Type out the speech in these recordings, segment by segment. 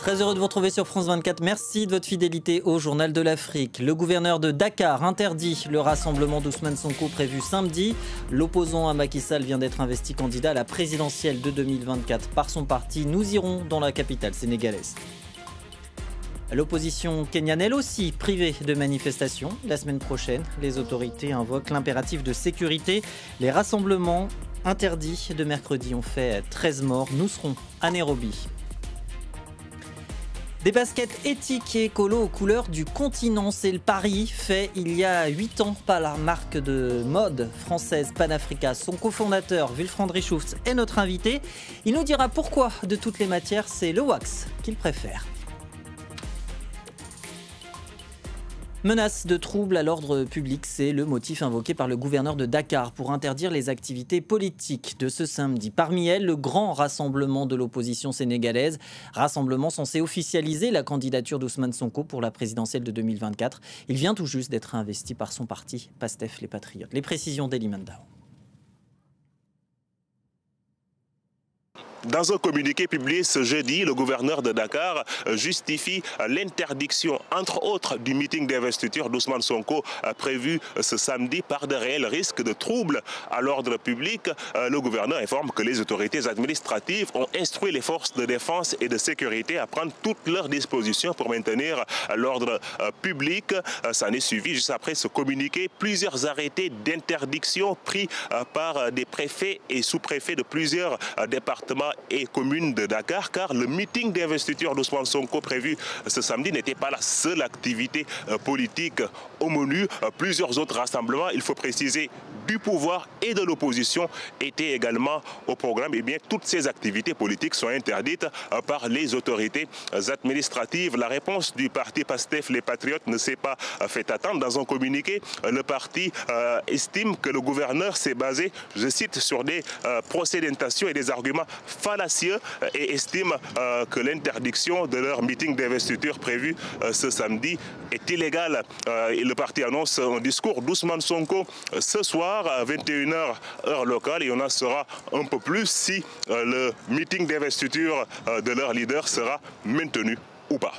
Très heureux de vous retrouver sur France 24. Merci de votre fidélité au Journal de l'Afrique. Le gouverneur de Dakar interdit le rassemblement d'Ousmane Sonko prévu samedi. L'opposant à Macky Sall vient d'être investi candidat à la présidentielle de 2024 par son parti. Nous irons dans la capitale sénégalaise. L'opposition kenyane, elle aussi, privée de manifestations. La semaine prochaine, les autorités invoquent l'impératif de sécurité. Les rassemblements interdits de mercredi ont fait 13 morts. Nous serons à Nairobi. Des baskets éthiques et écolo aux couleurs du continent, c'est le pari fait il y a 8 ans par la marque de mode française Panafrica. Son cofondateur, Wilfried Richoufs, est notre invité. Il nous dira pourquoi, de toutes les matières, c'est le wax qu'il préfère. Menace de troubles à l'ordre public, c'est le motif invoqué par le gouverneur de Dakar pour interdire les activités politiques de ce samedi. Parmi elles, le grand rassemblement de l'opposition sénégalaise, rassemblement censé officialiser la candidature d'Ousmane Sonko pour la présidentielle de 2024. Il vient tout juste d'être investi par son parti, Pastef les Patriotes. Les précisions d'Eli Mandao. Dans un communiqué publié ce jeudi, le gouverneur de Dakar justifie l'interdiction, entre autres, du meeting d'investiture d'Ousmane Sonko prévu ce samedi par de réels risques de troubles à l'ordre public. Le gouverneur informe que les autorités administratives ont instruit les forces de défense et de sécurité à prendre toutes leurs dispositions pour maintenir l'ordre public. Ça en est suivi, juste après ce communiqué, plusieurs arrêtés d'interdiction pris par des préfets et sous-préfets de plusieurs départements et communes de Dakar, car le meeting d'investiture d'Ousmane Sonko prévu ce samedi n'était pas la seule activité politique au menu. Plusieurs autres rassemblements, il faut préciser, du pouvoir et de l'opposition étaient également au programme. Et bien, toutes ces activités politiques sont interdites par les autorités administratives. La réponse du parti Pastef les Patriotes ne s'est pas fait attendre. Dans un communiqué, le parti estime que le gouverneur s'est basé, je cite, sur des procès d'intention et des arguments fallacieux et estime que l'interdiction de leur meeting d'investiture prévu ce samedi est illégale. Et le parti annonce un discours d'Ousmane Sonko ce soir à 21h heure locale, et on en saura un peu plus si le meeting d'investiture de leur leader sera maintenu ou pas.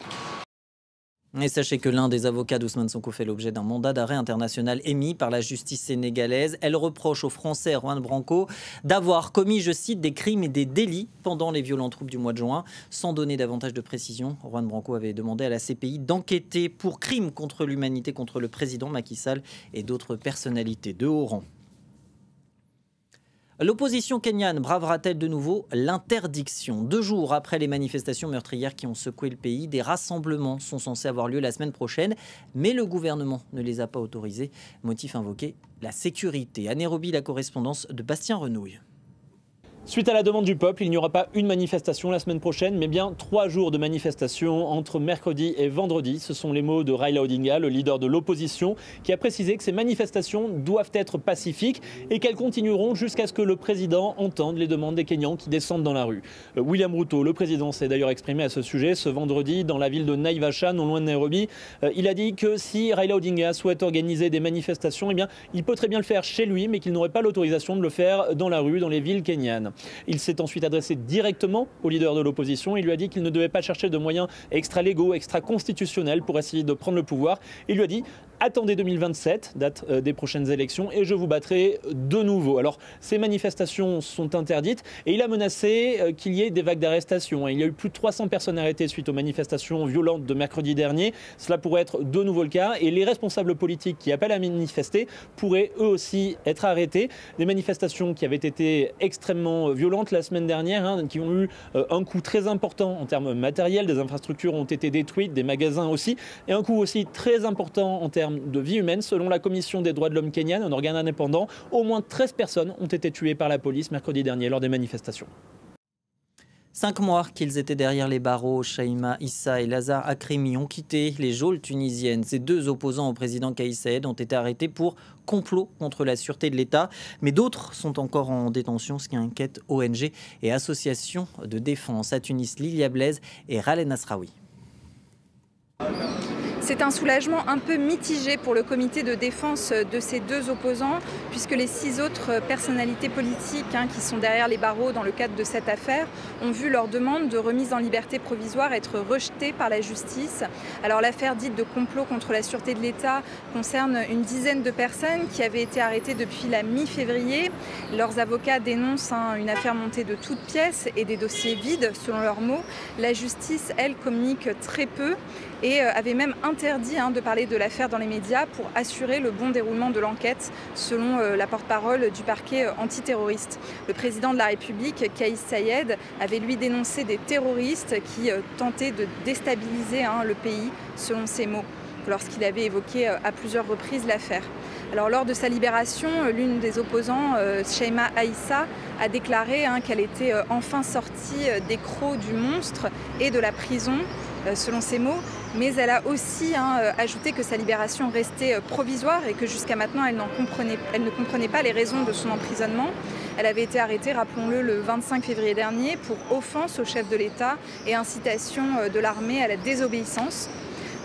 Et sachez que l'un des avocats d'Ousmane Sonko fait l'objet d'un mandat d'arrêt international émis par la justice sénégalaise. Elle reproche au Français Juan Branco d'avoir commis, je cite, des crimes et des délits pendant les violents troubles du mois de juin. Sans donner davantage de précision, Juan Branco avait demandé à la CPI d'enquêter pour crimes contre l'humanité contre le président Macky Sall et d'autres personnalités de haut rang. L'opposition kenyane bravera-t-elle de nouveau l'interdiction? 2 jours après les manifestations meurtrières qui ont secoué le pays, des rassemblements sont censés avoir lieu la semaine prochaine, mais le gouvernement ne les a pas autorisés. Motif invoqué, la sécurité. À Nairobi, la correspondance de Bastien Renouille. Suite à la demande du peuple, il n'y aura pas une manifestation la semaine prochaine, mais bien 3 jours de manifestation entre mercredi et vendredi. Ce sont les mots de Raila Odinga, le leader de l'opposition, qui a précisé que ces manifestations doivent être pacifiques et qu'elles continueront jusqu'à ce que le président entende les demandes des Kenyans qui descendent dans la rue. William Ruto, le président, s'est d'ailleurs exprimé à ce sujet ce vendredi dans la ville de Naivasha, non loin de Nairobi. Il a dit que si Raila Odinga souhaite organiser des manifestations, eh bien, il peut très bien le faire chez lui, mais qu'il n'aurait pas l'autorisation de le faire dans la rue, dans les villes kenyanes. Il s'est ensuite adressé directement au leader de l'opposition. Il lui a dit qu'il ne devait pas chercher de moyens extra-légaux, extra-constitutionnels pour essayer de prendre le pouvoir. Il lui a dit « Attendez 2027, date des prochaines élections, et je vous battrai de nouveau ». Alors, ces manifestations sont interdites et il a menacé qu'il y ait des vagues d'arrestations. Il y a eu plus de 300 personnes arrêtées suite aux manifestations violentes de mercredi dernier. Cela pourrait être de nouveau le cas et les responsables politiques qui appellent à manifester pourraient eux aussi être arrêtés. Des manifestations qui avaient été extrêmement violentes la semaine dernière, qui ont eu un coût très important en termes matériels. Des infrastructures ont été détruites, des magasins aussi, et un coût aussi très important en termes de vie humaine. Selon la Commission des droits de l'homme kenyane, un organe indépendant, au moins 13 personnes ont été tuées par la police mercredi dernier lors des manifestations. 5 mois qu'ils étaient derrière les barreaux, Shaima Issa et Lazare Akrimi ont quitté les geôles tunisiennes. Ces 2 opposants au président Kais Saied ont été arrêtés pour complot contre la sûreté de l'État. Mais d'autres sont encore en détention, ce qui inquiète ONG et associations de défense. À Tunis, Lilia Blaise et Ralen Nasraoui. C'est un soulagement un peu mitigé pour le comité de défense de ces deux opposants, puisque les 6 autres personnalités politiques qui sont derrière les barreaux dans le cadre de cette affaire ont vu leur demande de remise en liberté provisoire être rejetée par la justice. Alors l'affaire dite de complot contre la sûreté de l'État concerne une dizaine de personnes qui avaient été arrêtées depuis la mi-février. Leurs avocats dénoncent une affaire montée de toutes pièces et des dossiers vides, selon leurs mots. La justice, elle, communique très peu et avait même interdit de parler de l'affaire dans les médias pour assurer le bon déroulement de l'enquête, selon la porte-parole du parquet antiterroriste. Le président de la République, Kais Saied, avait lui dénoncé des terroristes qui tentaient de déstabiliser le pays, selon ses mots, lorsqu'il avait évoqué à plusieurs reprises l'affaire. Alors, lors de sa libération, l'une des opposants, Sheima Aissa, a déclaré qu'elle était enfin sortie des crocs du monstre et de la prison, selon ses mots, mais elle a aussi ajouté que sa libération restait provisoire et que jusqu'à maintenant elle ne comprenait pas les raisons de son emprisonnement. Elle avait été arrêtée, rappelons-le, le 25 février dernier pour offense au chef de l'État et incitation de l'armée à la désobéissance.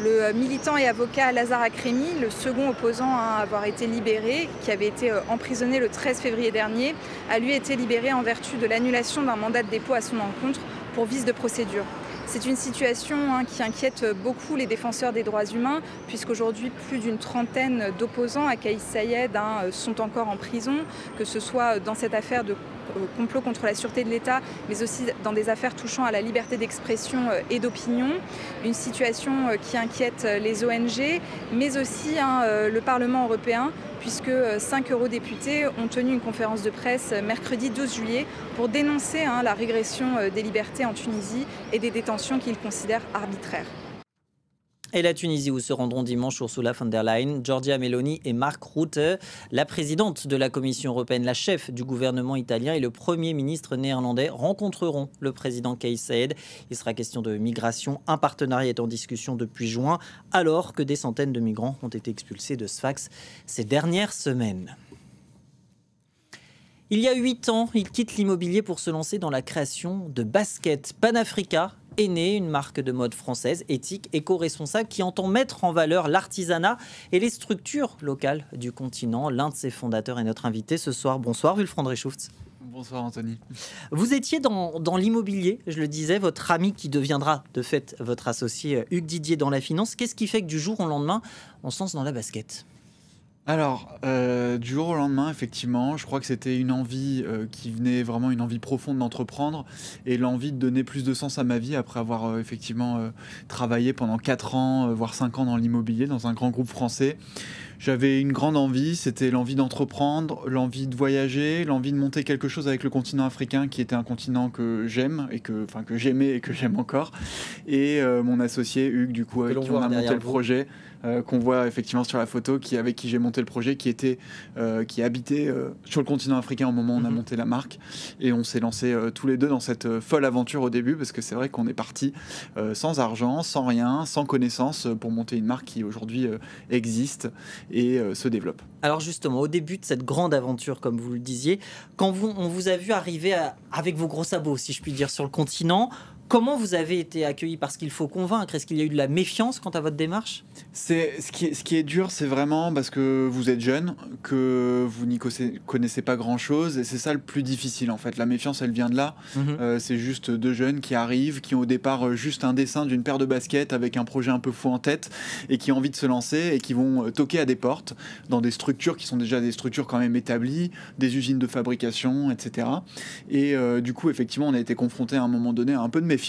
Le militant et avocat Lazare Akremi, le second opposant à avoir été libéré, qui avait été emprisonné le 13 février dernier, a lui été libéré en vertu de l'annulation d'un mandat de dépôt à son encontre pour vice de procédure. C'est une situation qui inquiète beaucoup les défenseurs des droits humains, puisqu'aujourd'hui plus d'une trentaine d'opposants à Kais Saied sont encore en prison, que ce soit dans cette affaire de complot contre la sûreté de l'État, mais aussi dans des affaires touchant à la liberté d'expression et d'opinion. Une situation qui inquiète les ONG, mais aussi le Parlement européen, puisque 5 eurodéputés ont tenu une conférence de presse mercredi 12 juillet pour dénoncer la régression des libertés en Tunisie et des détentions qu'ils considèrent arbitraires. Et la Tunisie, où se rendront dimanche Ursula von der Leyen, Giorgia Meloni et Mark Rutte, la présidente de la Commission européenne, la chef du gouvernement italien et le Premier ministre néerlandais rencontreront le président Kais Saied. Il sera question de migration. Un partenariat est en discussion depuis juin, alors que des centaines de migrants ont été expulsés de Sfax ces dernières semaines. Il y a 8 ans, il quitte l'immobilier pour se lancer dans la création de baskets. Panafrica est née, une marque de mode française, éthique, éco-responsable, qui entend mettre en valeur l'artisanat et les structures locales du continent. L'un de ses fondateurs est notre invité ce soir. Bonsoir Wulfrand Reichhofts. Bonsoir Anthony. Vous étiez dans l'immobilier, je le disais, votre ami qui deviendra de fait votre associé Hugues Didier dans la finance. Qu'est-ce qui fait que du jour au lendemain, on se lance dans la basket ? Alors, du jour au lendemain, effectivement, je crois que c'était une envie qui venait vraiment, une envie profonde d'entreprendre et l'envie de donner plus de sens à ma vie après avoir effectivement travaillé pendant 4 ans, voire 5 ans dans l'immobilier, dans un grand groupe français. J'avais une grande envie, c'était l'envie d'entreprendre, l'envie de voyager, l'envie de monter quelque chose avec le continent africain, qui était un continent que j'aime, et que j'aimais et que j'aime encore. Et mon associé Hugues, du coup, avec qui on a monté le projet, qu'on voit effectivement sur la photo, avec qui j'ai monté le projet, qui habitait sur le continent africain au moment où on a monté la marque. Et on s'est lancé tous les deux dans cette folle aventure au début, parce que c'est vrai qu'on est parti sans argent, sans rien, sans connaissance, pour monter une marque qui aujourd'hui existe et se développe. Alors justement, au début de cette grande aventure, comme vous le disiez, quand on vous a vu arriver avec vos gros sabots, si je puis dire, sur le continent, comment vous avez été accueillis? Parce qu'il faut convaincre. Est-ce qu'il y a eu de la méfiance quant à votre démarche? Ce qui est dur, c'est vraiment parce que vous êtes jeune, que vous n'y connaissez pas grand-chose, et c'est ça le plus difficile en fait. La méfiance, elle vient de là. C'est juste 2 jeunes qui arrivent, qui ont au départ juste un dessin d'une paire de baskets avec un projet un peu fou en tête, et qui ont envie de se lancer, et qui vont toquer à des portes dans des structures qui sont déjà des structures quand même établies, des usines de fabrication, etc. Et du coup, effectivement, on a été confrontés à un moment donné à un peu de méfiance,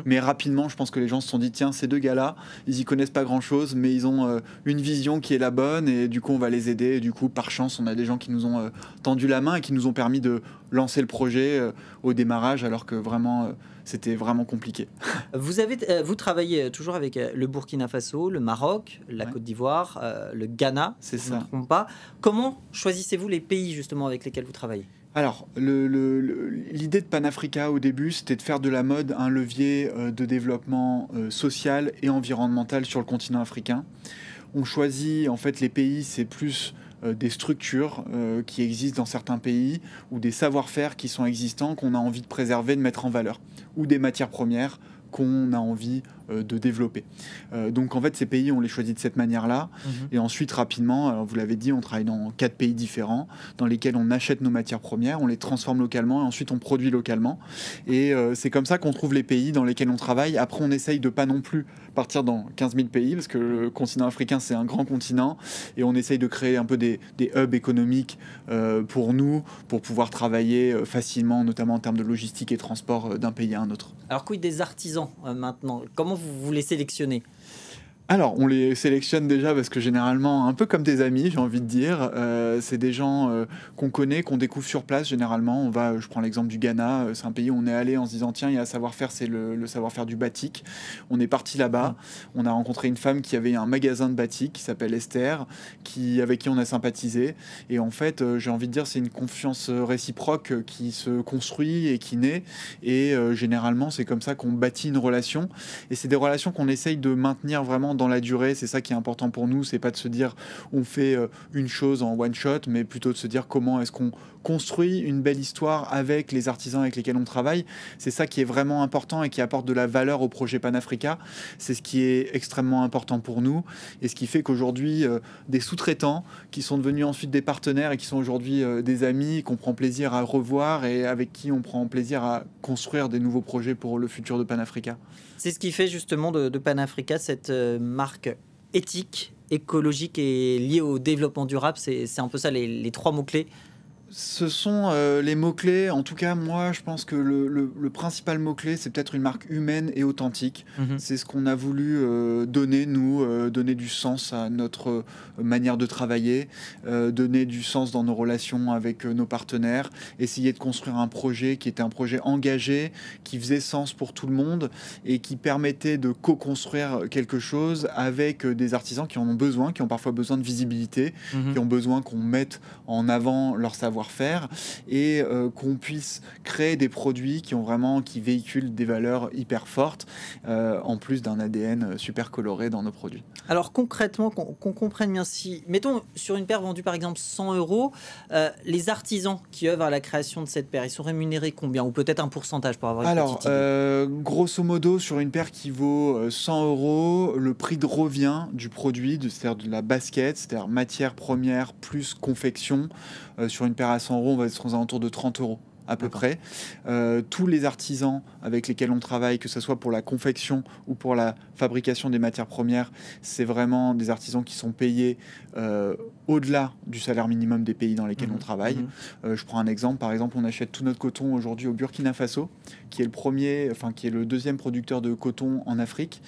mais rapidement, je pense que les gens se sont dit, tiens, ces 2 gars-là, ils y connaissent pas grand-chose, mais ils ont une vision qui est la bonne, et du coup on va les aider. Et du coup, par chance, on a des gens qui nous ont tendu la main et qui nous ont permis de lancer le projet au démarrage, alors que vraiment c'était vraiment compliqué. Vous travaillez toujours avec le Burkina Faso, le Maroc, la Côte d'Ivoire, le Ghana, c'est si je ne ça. me trompe pas. Comment choisissez-vous les pays justement avec lesquels vous travaillez? Alors, l'idée de Panafrica au début, c'était de faire de la mode un levier de développement social et environnemental sur le continent africain. On choisit, en fait, les pays, c'est plus des structures qui existent dans certains pays, ou des savoir-faire qui sont existants, qu'on a envie de préserver, de mettre en valeur, ou des matières premières, qu'on a envie de développer. Donc en fait, ces pays, on les choisit de cette manière-là. Et ensuite, rapidement, alors vous l'avez dit, on travaille dans 4 pays différents dans lesquels on achète nos matières premières, on les transforme localement et ensuite on produit localement. Et c'est comme ça qu'on trouve les pays dans lesquels on travaille. Après, on essaye de pas non plus partir dans 15 000 pays parce que le continent africain, c'est un grand continent et on essaye de créer un peu des hubs économiques pour nous, pour pouvoir travailler facilement, notamment en termes de logistique et transport d'un pays à un autre. Alors, quid des artisans maintenant? Comment vous les sélectionnez? Alors, on les sélectionne déjà parce que généralement, un peu comme des amis, j'ai envie de dire, c'est des gens qu'on connaît, qu'on découvre sur place. Généralement, je prends l'exemple du Ghana, c'est un pays où on est allé en se disant, tiens, il y a un savoir-faire, c'est le savoir-faire du batik. On est parti là-bas, on a rencontré une femme qui avait un magasin de batik qui s'appelle Esther, avec qui on a sympathisé. Et en fait, j'ai envie de dire, c'est une confiance réciproque qui se construit et qui naît. Et généralement, c'est comme ça qu'on bâtit une relation. Et c'est des relations qu'on essaye de maintenir vraiment dans la durée. C'est ça qui est important pour nous, c'est pas de se dire on fait une chose en one shot, mais plutôt de se dire comment est-ce qu'on construit une belle histoire avec les artisans avec lesquels on travaille. C'est ça qui est vraiment important et qui apporte de la valeur au projet Panafrica. C'est ce qui est extrêmement important pour nous et ce qui fait qu'aujourd'hui des sous-traitants qui sont devenus ensuite des partenaires et qui sont aujourd'hui des amis qu'on prend plaisir à revoir et avec qui on prend plaisir à construire des nouveaux projets pour le futur de Panafrica. C'est ce qui fait justement de Panafrica cette marque éthique, écologique et liée au développement durable. C'est un peu ça les 3 mots-clés. Ce sont les mots-clés. En tout cas, moi, je pense que le principal mot-clé, c'est peut-être une marque humaine et authentique. C'est ce qu'on a voulu donner, nous, donner du sens à notre manière de travailler, donner du sens dans nos relations avec nos partenaires, essayer de construire un projet qui était un projet engagé, qui faisait sens pour tout le monde et qui permettait de co-construire quelque chose avec des artisans qui en ont besoin, qui ont parfois besoin de visibilité, qui ont besoin qu'on mette en avant leur savoir-faire et qu'on puisse créer des produits qui véhiculent des valeurs hyper fortes en plus d'un ADN super coloré dans nos produits. Alors concrètement, qu'on comprenne bien, si mettons sur une paire vendue par exemple 100 €, les artisans qui œuvrent à la création de cette paire, ils sont rémunérés combien? Ou peut-être un pourcentage pour avoir une petite idée. Grosso modo, sur une paire qui vaut 100 €, le prix de revient du produit, c'est-à-dire de la basket, c'est-à-dire matière première plus confection, sur une paire à 100 €, on va être aux alentours de 30 € à peu près. Tous les artisans avec lesquels on travaille, que ce soit pour la confection ou pour la fabrication des matières premières, c'est vraiment des artisans qui sont payés au-delà du salaire minimum des pays dans lesquels on travaille. Je prends un exemple. Par exemple, on achète tout notre coton aujourd'hui au Burkina Faso, qui est le deuxième producteur de coton en Afrique,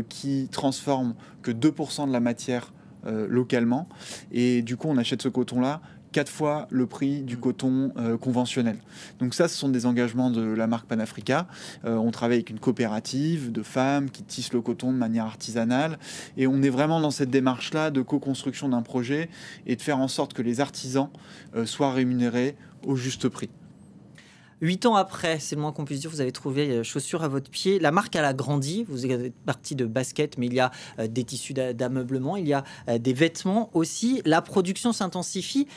qui transforme que 2% de la matière localement. Et du coup, on achète ce coton-là 4 fois le prix du coton conventionnel. Donc ça, ce sont des engagements de la marque Panafrica. On travaille avec une coopérative de femmes qui tissent le coton de manière artisanale. Et on est vraiment dans cette démarche-là de co-construction d'un projet et de faire en sorte que les artisans soient rémunérés au juste prix. 8 ans après, c'est le moins qu'on puisse dire, vous avez trouvé chaussures à votre pied. La marque, elle a grandi. Vous êtes parti de basket, mais il y a des tissus d'ameublement, il y a des vêtements aussi. La production s'intensifie.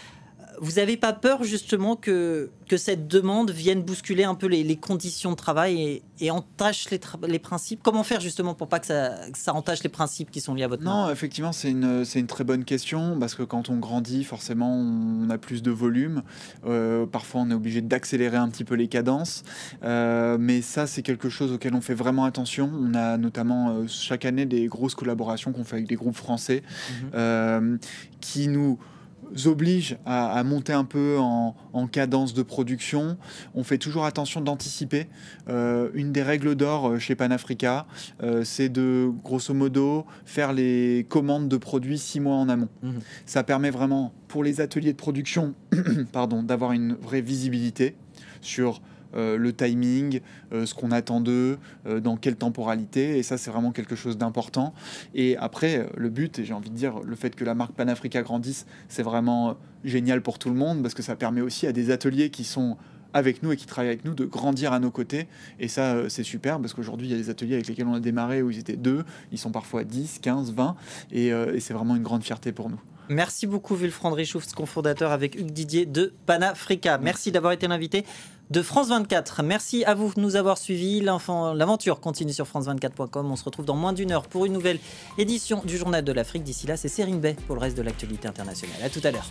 Vous n'avez pas peur justement que cette demande vienne bousculer un peu les conditions de travail et entache les principes? Comment faire justement pour pas que ça entache les principes qui sont liés à votre marque? Non, effectivement, c'est une très bonne question parce que quand on grandit, forcément, on a plus de volume. Parfois, on est obligé d'accélérer un petit peu les cadences. Mais ça, c'est quelque chose auquel on fait vraiment attention. On a notamment chaque année des grosses collaborations qu'on fait avec des groupes français qui nous oblige à monter un peu en cadence de production. On fait toujours attention d'anticiper. Une des règles d'or chez Panafrica, c'est de, grosso modo, faire les commandes de produits 6 mois en amont. Ça permet vraiment, pour les ateliers de production, d'avoir une vraie visibilité sur le timing, ce qu'on attend d'eux, dans quelle temporalité, et ça c'est vraiment quelque chose d'important. Et après, le but, et j'ai envie de dire, le fait que la marque Panafrica grandisse, c'est vraiment génial pour tout le monde, parce que ça permet aussi à des ateliers qui sont avec nous et qui travaillent avec nous de grandir à nos côtés, et ça c'est super, parce qu'aujourd'hui il y a des ateliers avec lesquels on a démarré où ils étaient 2, ils sont parfois 10, 15, 20, et c'est vraiment une grande fierté pour nous. Merci beaucoup Wulfrand Richoufs, cofondateur avec Hugues Didier de Panafrica. Merci d'avoir été l'invité. de France 24. Merci à vous de nous avoir suivis. L'aventure continue sur france24.com. On se retrouve dans moins d'une heure pour une nouvelle édition du Journal de l'Afrique. D'ici là, c'est Serine Bay pour le reste de l'actualité internationale. À tout à l'heure.